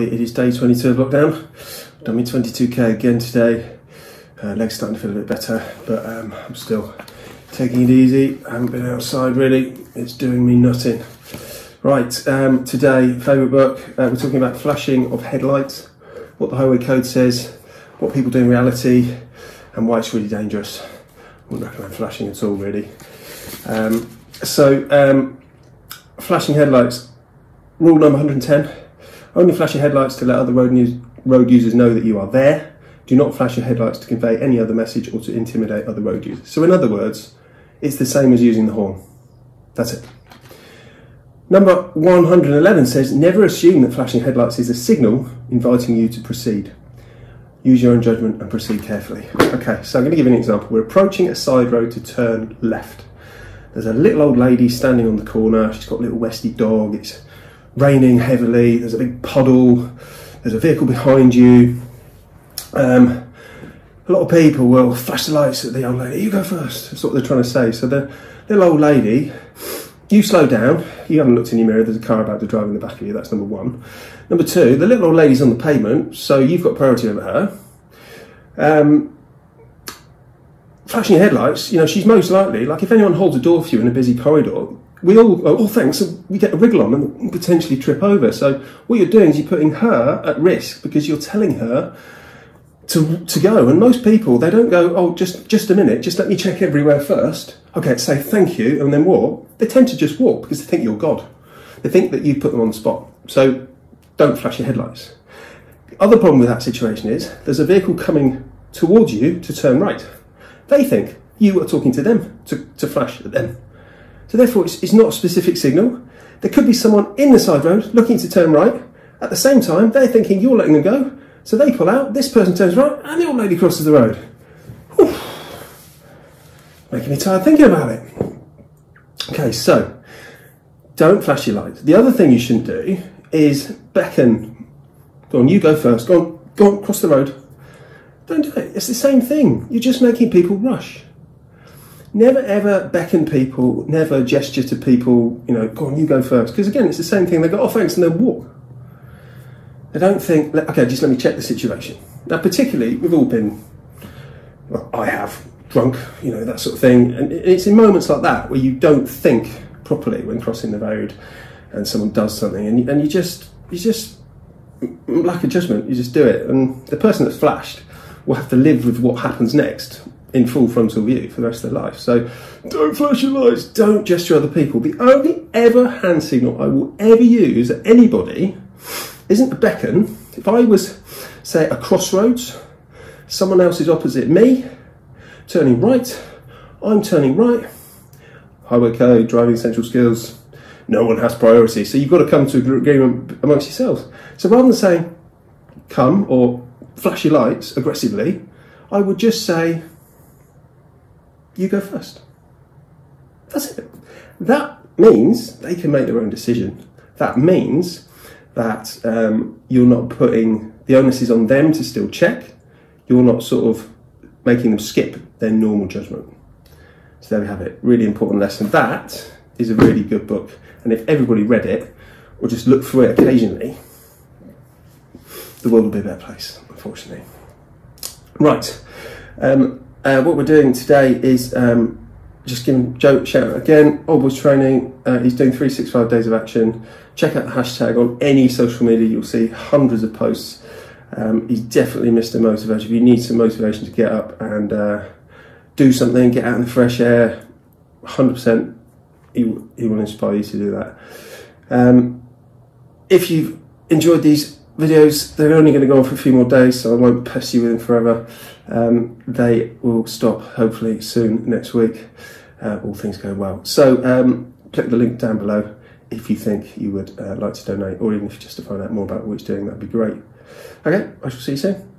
It is day 22 of lockdown. Done me 22k again today. Legs starting to feel a bit better, but I'm still taking it easy. I haven't been outside really. It's doing me nutting. Right, today, favourite book. We're talking about flashing of headlights, what the highway code says, what people do in reality, and why it's really dangerous. I wouldn't recommend flashing at all, really. Flashing headlights. Rule number 110. Only flash your headlights to let other road users know that you are there. Do not flash your headlights to convey any other message or to intimidate other road users. So in other words, it's the same as using the horn. That's it. Number 111 says, never assume that flashing headlights is a signal inviting you to proceed. Use your own judgment and proceed carefully. Okay, so I'm going to give you an example. We're approaching a side road to turn left. There's a little old lady standing on the corner. She's got a little Westie dog. It's raining heavily. There's a big puddle. There's a vehicle behind you. A lot of people will flash the lights at the old lady. You go first. That's what they're trying to say. So the little old lady, you slow down. You haven't looked in your mirror. There's a car about to drive in the back of you. That's number one. Number two, the little old lady's on the pavement, so you've got priority over her. Flashing your headlights, you know, she's most likely, like if anyone holds a door for you in a busy corridor, we all go, oh thanks, so we get a wriggle on and potentially trip over. So what you're doing is you're putting her at risk because you're telling her to go. And most people, they don't go, oh, just a minute, just let me check everywhere first. Okay, say thank you and then walk. They tend to just walk because they think you're God. They think that you put them on the spot. So don't flash your headlights. The other problem with that situation is there's a vehicle coming towards you to turn right. They think you are talking to them to flash at them. So therefore it's not a specific signal. There could be someone in the side road looking to turn right. At the same time, they're thinking you're letting them go. So they pull out, this person turns right, and the old lady crosses the road. Whew. Making me tired thinking about it. Okay, so don't flash your lights. The other thing you shouldn't do is beckon. Go on, you go first. Go on, cross the road. Don't do it. It's the same thing. You're just making people rush. Never ever beckon people, never gesture to people, you know, go on, you go first. Because again, it's the same thing. They go, oh, thanks, and they'll walk. They don't think, okay, just let me check the situation. Now, particularly, we've all been, well, I have, drunk, you know, that sort of thing. And it's in moments like that where you don't think properly when crossing the road and someone does something and you just lack of judgment, you just do it. And the person that's flashed will have to live with what happens next in full frontal view for the rest of their life. So don't flash your lights, don't gesture other people. The only ever hand signal I will ever use at anybody isn't a beckon. If I was, say, at a crossroads, someone else is opposite me, turning right, I'm turning right, highway code, driving essential skills, no one has priority. So you've got to come to an agreement amongst yourselves. So rather than saying, come, or flash your lights aggressively, I would just say, you go first. That's it. That means they can make their own decision. That means that you're not putting, the onus is on them to still check. You're not sort of making them skip their normal judgment. So there we have it. Really important lesson. That is a really good book. And if everybody read it, or just looked through it occasionally, the world would be a better place, unfortunately. Right. What we're doing today is just giving Joe a shout out again. Old Boys Training. He's doing 365 days of action. Check out the hashtag on any social media. You'll see hundreds of posts. He's definitely Mr. Motivation. If you need some motivation to get up and do something, get out in the fresh air, 100% he will inspire you to do that. If you've enjoyed these videos, they're only going to go on for a few more days, so I won't pest you with them forever. They will stop hopefully soon next week, all things go well. So click the link down below if you think you would like to donate, or even if just to find out more about what he's doing, that'd be great. Okay, I shall see you soon.